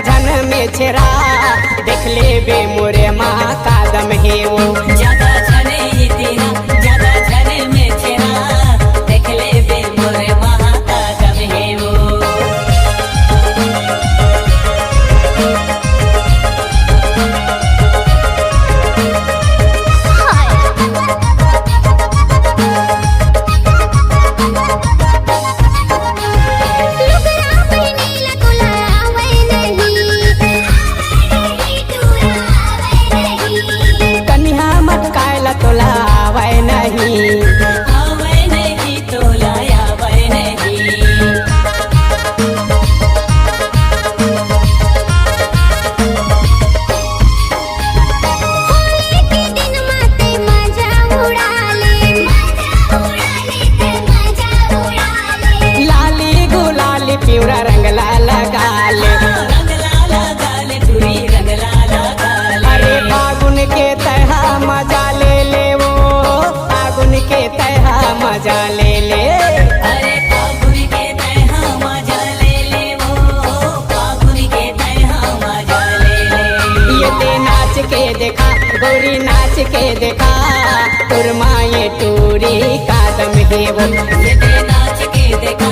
झन में छेरा देख ले बे मोरे माँ कादम है वो ज्यादा झने ही तेरा ज्यादा झने में छेरा देख ले बे मोरे माँ कादम है वो। तोला आवे नहीं आवे नहीं तोला आवे नहीं। होली के दिन माते मजा उड़ा ले ते मजा उड़ा ले। लाली गुलाली पिवरा रंगला लगा ले रंगला लगा ले तुरी रंगला लगा ले। अरे फागुन के तहा मजा ले ले वो फागुन के तहा मजा ले ले। अरे फागुन के तहा मजा ले ले वो फागुन के तहा मजा ले ले। ये ते नाच के देखा गौरी नाच के देखा तुरमा ये टूरी कादम है वो ये ते नाच के देखा